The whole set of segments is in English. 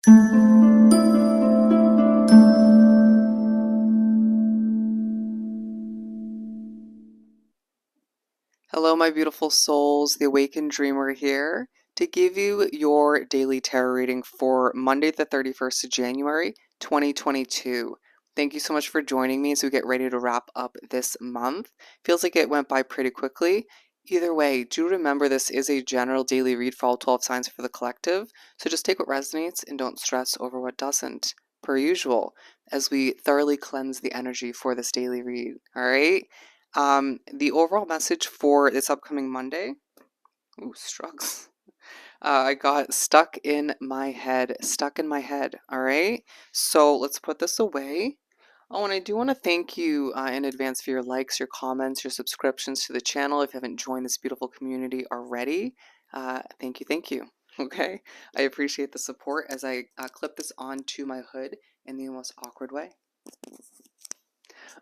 Hello, my beautiful souls. The Awakened Dreamer here to give you your daily tarot reading for Monday, the 31st of January, 2022. Thank you so much for joining me as we get ready to wrap up this month. Feels like it went by pretty quickly. Either way, do remember this is a general daily read for all 12 signs for the collective, so just take what resonates and don't stress over what doesn't, per usual, as we thoroughly cleanse the energy for this daily read. All right? The overall message for this upcoming Monday, ooh, struggles. I got stuck in my head, all right? So let's put this away. Oh, and I do want to thank you in advance for your likes, your comments, your subscriptions to the channel. If you haven't joined this beautiful community already, thank you, thank you. Okay, I appreciate the support as I clip this onto my hood in the most awkward way.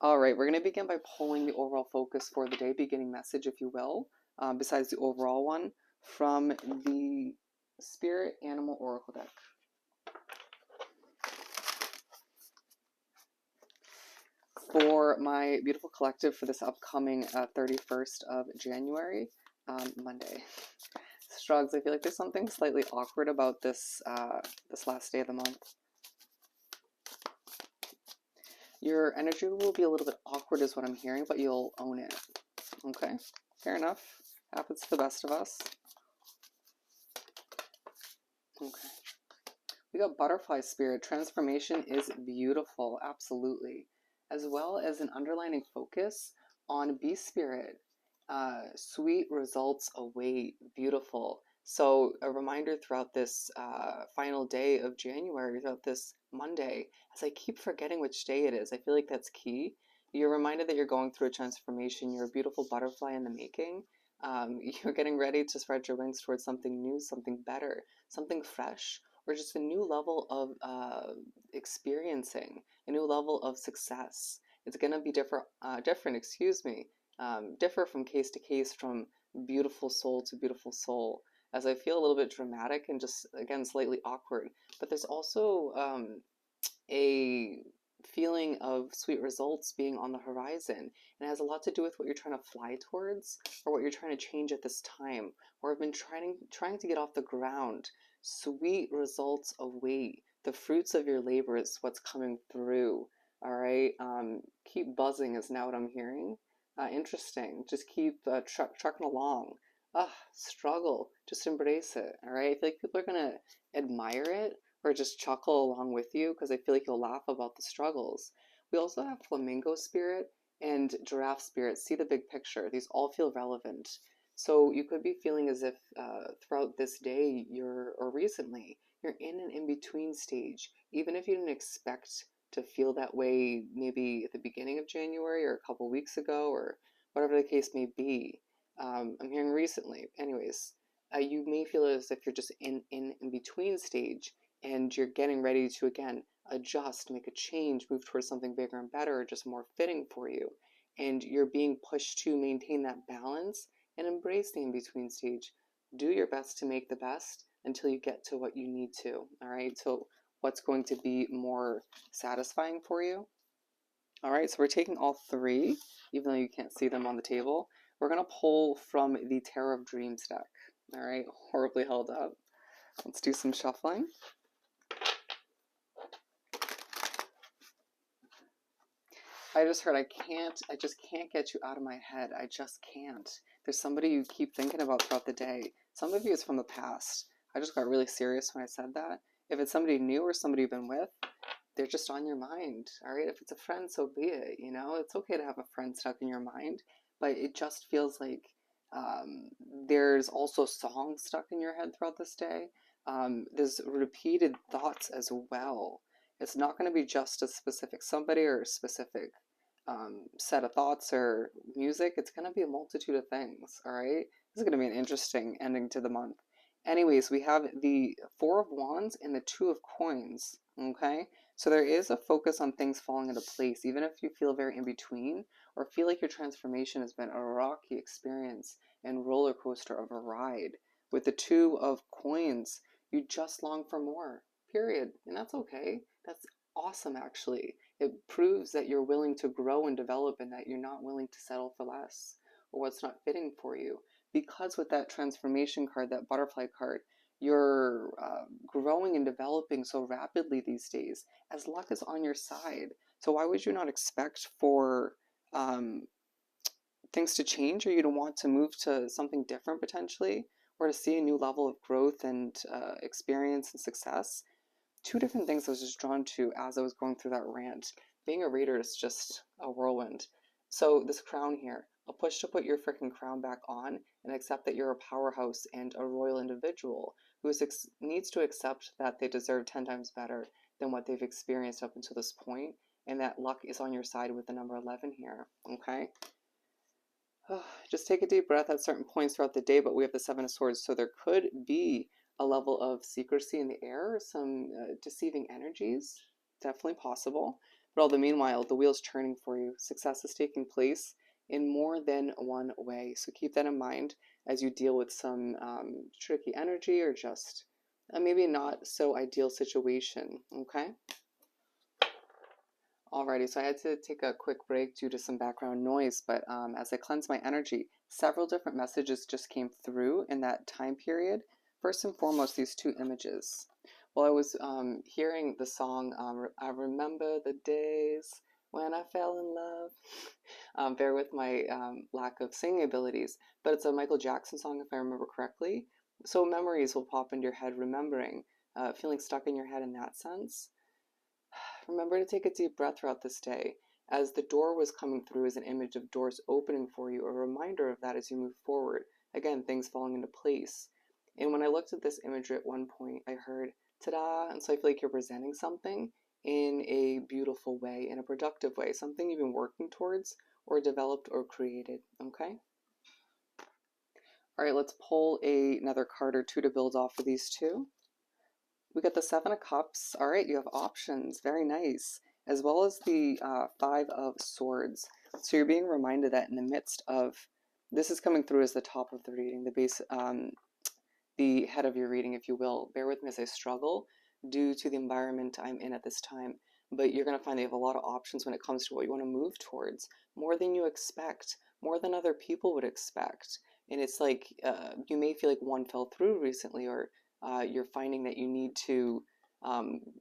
All right, we're going to begin by pulling the overall focus for the day, beginning message, if you will, besides the overall one, from the Spirit Animal Oracle deck. For my beautiful collective for this upcoming 31st of January, Monday. Strugs, I feel like there's something slightly awkward about this, this last day of the month. Your energy will be a little bit awkward is what I'm hearing, but you'll own it. Okay, fair enough. Happens to the best of us. Okay. We got Butterfly Spirit. Transformation is beautiful, absolutely. As well as an underlining focus on Beast Spirit. Sweet results await. Beautiful. So a reminder throughout this final day of January, throughout this Monday, as I keep forgetting which day it is, I feel like that's key. You're reminded that you're going through a transformation. You're a beautiful butterfly in the making. You're getting ready to spread your wings towards something new, something better, something fresh, or just a new level of experiencing, a new level of success. It's going to be different, differ from case to case, from beautiful soul to beautiful soul, as I feel a little bit dramatic and just, again, slightly awkward. But there's also a feeling of sweet results being on the horizon. And it has a lot to do with what you're trying to fly towards, or what you're trying to change at this time, or have been trying to get off the ground. Sweet results await. The fruits of your labor is what's coming through. All right. Keep buzzing is now what I'm hearing. Interesting. Just keep trucking along. Struggle. Just embrace it. All right. I feel like people are gonna admire it or just chuckle along with you, because I feel like you'll laugh about the struggles. We also have Flamingo Spirit and Giraffe Spirit. See the big picture. These all feel relevant. So you could be feeling as if throughout this day, or recently, you're in an in-between stage. Even if you didn't expect to feel that way maybe at the beginning of January or a couple weeks ago, or whatever the case may be. I'm hearing recently. Anyways, you may feel as if you're just in between stage, and you're getting ready to, again, adjust, make a change, move towards something bigger and better, or just more fitting for you. And you're being pushed to maintain that balance and embrace the in-between stage. Do your best to make the best until you get to what you need to, all right? So what's going to be more satisfying for you? All right, so we're taking all three, even though you can't see them on the table. We're going to pull from the Tarot of Dreams deck. All right, horribly held up. Let's do some shuffling. I just heard I just can't get you out of my head. I just can't. There's somebody you keep thinking about throughout the day. Some of you is from the past. I just got really serious when I said that. If it's somebody new or somebody you've been with, they're just on your mind, all right? If it's a friend, so be it, you know? It's okay to have a friend stuck in your mind, but it just feels like there's also songs stuck in your head throughout this day. There's repeated thoughts as well. It's not going to be just a specific somebody or a specific set of thoughts or music. It's going to be a multitude of things, all right? This is going to be an interesting ending to the month. Anyways, we have the Four of Wands and the Two of Coins, okay? So there is a focus on things falling into place, even if you feel very in between or feel like your transformation has been a rocky experience and roller coaster of a ride. With the Two of Coins, you just long for more. period. And that's okay. That's awesome, actually. It proves that you're willing to grow and develop and that you're not willing to settle for less or what's not fitting for you. Because with that transformation card, that butterfly card, you're growing and developing so rapidly these days as luck is on your side. So why would you not expect for um, things to change or you to want to move to something different potentially or to see a new level of growth and experience and success? Two different things I was just drawn to as I was going through that rant. Being a reader is just a whirlwind. So this crown here, a push to put your freaking crown back on and accept that you're a powerhouse and a royal individual who needs to accept that they deserve 10 times better than what they've experienced up until this point, and that luck is on your side with the number 11 here, okay? Just take a deep breath at certain points throughout the day, but we have the Seven of Swords, so there could be a level of secrecy in the air, some deceiving energies, definitely possible. But all the meanwhile, the wheel's turning for you. Success is taking place in more than one way. So keep that in mind as you deal with some tricky energy or just maybe not so ideal situation, okay? Alrighty, so I had to take a quick break due to some background noise, but as I cleanse my energy, several different messages just came through in that time period. First and foremost, these two images. While I was hearing the song, I remember the days when I fell in love. Bear with my lack of singing abilities, but it's a Michael Jackson song if I remember correctly. So memories will pop into your head, remembering, feeling stuck in your head in that sense. Remember to take a deep breath throughout this day, as the door was coming through as an image of doors opening for you, a reminder of that as you move forward. Again, things falling into place. And when I looked at this imagery at one point, I heard, ta-da! And so I feel like you're presenting something in a beautiful way, in a productive way, something you've been working towards or developed or created, okay? All right, let's pull another card or two to build off of these two. We got the Seven of Cups. All right, you have options. Very nice. As well as the Five of Swords. So you're being reminded that in the midst of, this is coming through as the top of the reading, the base, the head of your reading, if you will. Bear with me as I struggle due to the environment I'm in at this time. But you're going to find they have a lot of options when it comes to what you want to move towards. More than you expect. More than other people would expect. And it's like you may feel like one fell through recently, or you're finding that you need to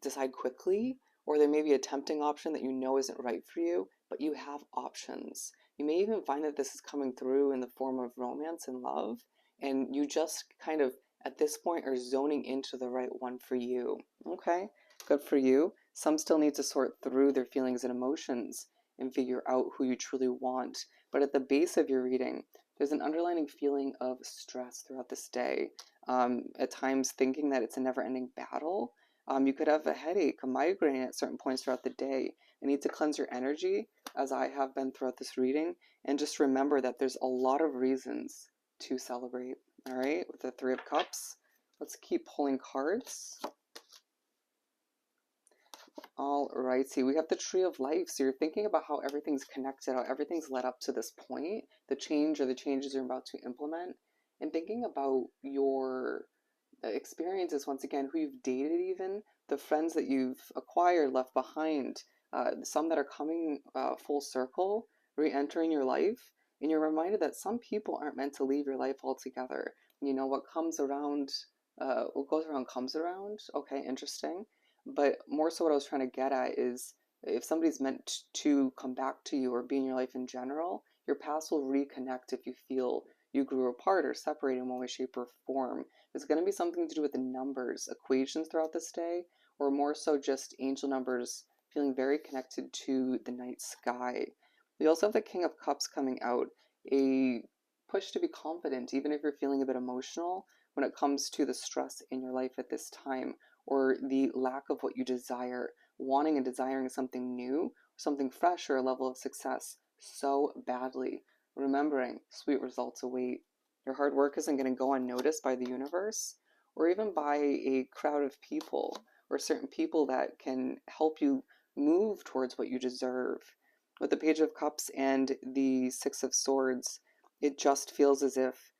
decide quickly, or there may be a tempting option that you know isn't right for you, but you have options. You may even find that this is coming through in the form of romance and love, and you just kind of, at this point, are zoning into the right one for you. Okay, good for you. Some still need to sort through their feelings and emotions and figure out who you truly want. But at the base of your reading, there's an underlying feeling of stress throughout this day. At times thinking that it's a never-ending battle. You could have a headache, a migraine at certain points throughout the day. You need to cleanse your energy, as I have been throughout this reading, and just remember that there's a lot of reasons to celebrate. All right, with the Three of Cups, let's keep pulling cards. All right, see, we have the Tree of Life. So you're thinking about how everything's connected, how everything's led up to this point, the change or the changes you're about to implement, and thinking about your experiences once again, who you've dated, even the friends that you've acquired, left behind, some that are coming full circle, re-entering your life, and you're reminded that some people aren't meant to leave your life altogether. You know, what comes around, what goes around comes around. Okay, interesting. But more so what I was trying to get at is, if somebody's meant to come back to you or be in your life in general, your paths will reconnect if you feel you grew apart or separated in one way, shape, or form. It's going to be something to do with the numbers, equations throughout this day, or more so just angel numbers feeling very connected to the night sky. We also have the King of Cups coming out, a push to be confident, even if you're feeling a bit emotional when it comes to the stress in your life at this time, or the lack of what you desire, wanting and desiring something new, something fresh, or a level of success so badly. Remembering sweet results await. Your hard work isn't going to go unnoticed by the universe or even by a crowd of people or certain people that can help you move towards what you deserve. With the Page of Cups and the Six of Swords, it just feels as if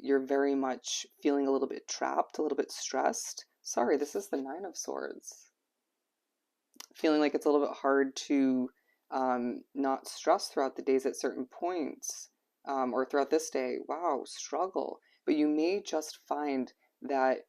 you're very much feeling a little bit trapped, a little bit stressed. Sorry, this is the Nine of Swords. Feeling like it's a little bit hard to not stress throughout the days at certain points, or throughout this day. Wow, struggle. But you may just find that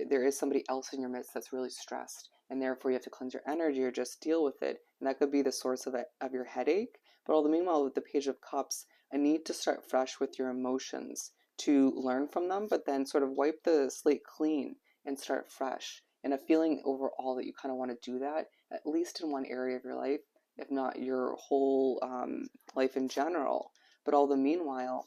there is somebody else in your midst that's really stressed, and therefore you have to cleanse your energy or just deal with it. And that could be the source of of your headache. But all the meanwhile, with the Page of Cups, a need to start fresh with your emotions, to learn from them, but then sort of wipe the slate clean and start fresh. And a feeling overall that you kind of want to do that, at least in one area of your life, if not your whole life in general. But all the meanwhile,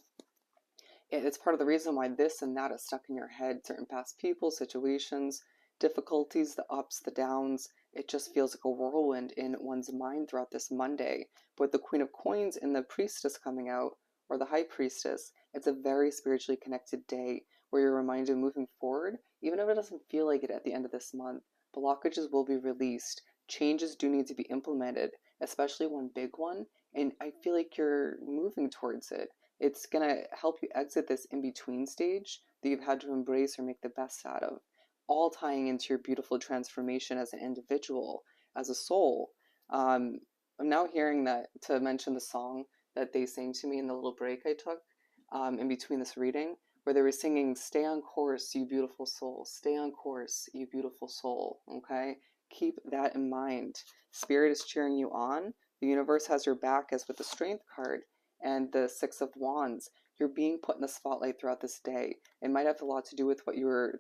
it's part of the reason why this and that is stuck in your head. Certain past people, situations, difficulties, the ups, the downs. It just feels like a whirlwind in one's mind throughout this Monday. But with the Queen of Coins and the Priestess coming out, or the High Priestess, it's a very spiritually connected day where you're reminded moving forward, even if it doesn't feel like it at the end of this month, blockages will be released. Changes do need to be implemented, especially one big one. And I feel like you're moving towards it. It's going to help you exit this in between stage that you've had to embrace or make the best out of, all tying into your beautiful transformation as an individual, as a soul. I'm now hearing that, to mention the song that they sang to me in the little break I took in between this reading, where they were singing, "Stay on course, you beautiful soul. Stay on course, you beautiful soul." Okay? Keep that in mind. Spirit is cheering you on. The universe has your back, as with the Strength card and the Six of Wands. You're being put in the spotlight throughout this day. It might have a lot to do with what you were,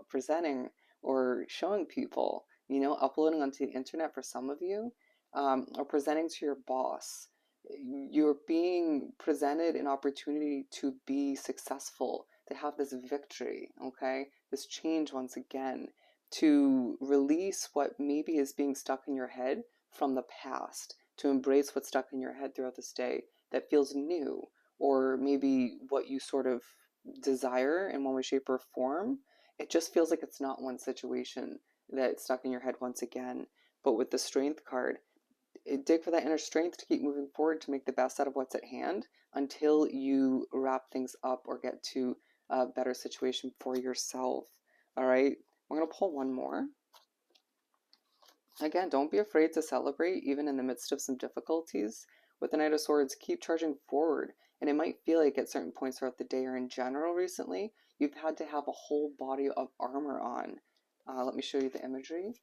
presenting or showing people, uploading onto the internet for some of you, or presenting to your boss. You're being presented an opportunity to be successful, to have this victory, okay? This change once again, to release what maybe is being stuck in your head from the past, to embrace what's stuck in your head throughout this day that feels new, or maybe what you sort of desire in one way, shape, or form. It just feels like it's not one situation that's stuck in your head once again. But with the Strength card, dig for that inner strength to keep moving forward, to make the best out of what's at hand until you wrap things up or get to a better situation for yourself. All right, I'm going to pull one more. Again, don't be afraid to celebrate even in the midst of some difficulties. With the Knight of Swords, keep charging forward. And it might feel like at certain points throughout the day or in general recently, you've had to have a whole body of armor on. Let me show you the imagery.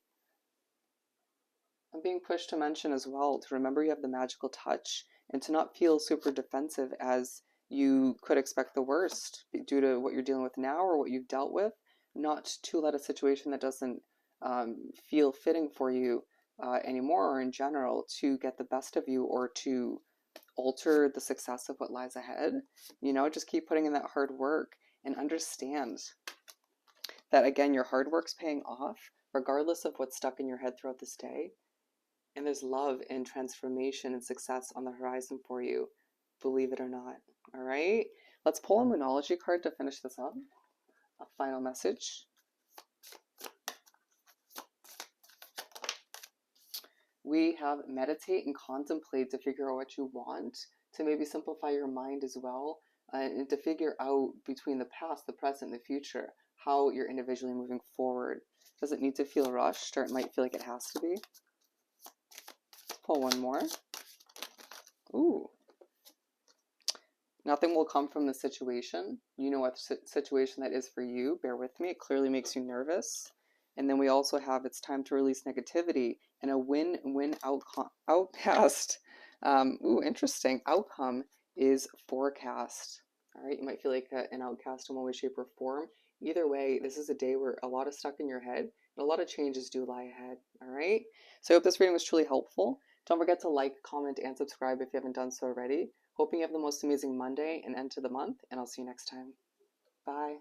I'm being pushed to mention as well to remember you have the magical touch and to not feel super defensive, as you could expect the worst due to what you're dealing with now or what you've dealt with. Not to let a situation that doesn't feel fitting for you anymore or in general to get the best of you or to alter the success of what lies ahead. Just keep putting in that hard work and understand that, again, your hard work's paying off regardless of what's stuck in your head throughout this day. And there's love and transformation and success on the horizon for you, believe it or not. All right, let's pull a Moonology card to finish this up. A final message. We have meditate and contemplate to figure out what you want, to maybe simplify your mind as well, and to figure out between the past, the present, and the future, how you're individually moving forward. Does it need to feel rushed, or it might feel like it has to be? Pull one more. Ooh. Nothing will come from the situation. You know what situation that is for you. Bear with me. It clearly makes you nervous. And then we also have, it's time to release negativity, and a win-win outcast. Interesting. Outcome is forecast. All right. You might feel like an outcast in one way, shape, or form. Either way, this is a day where a lot is stuck in your head and a lot of changes do lie ahead. All right. So I hope this reading was truly helpful. Don't forget to like, comment, and subscribe if you haven't done so already. Hoping you have the most amazing Monday and end to the month, and I'll see you next time. Bye.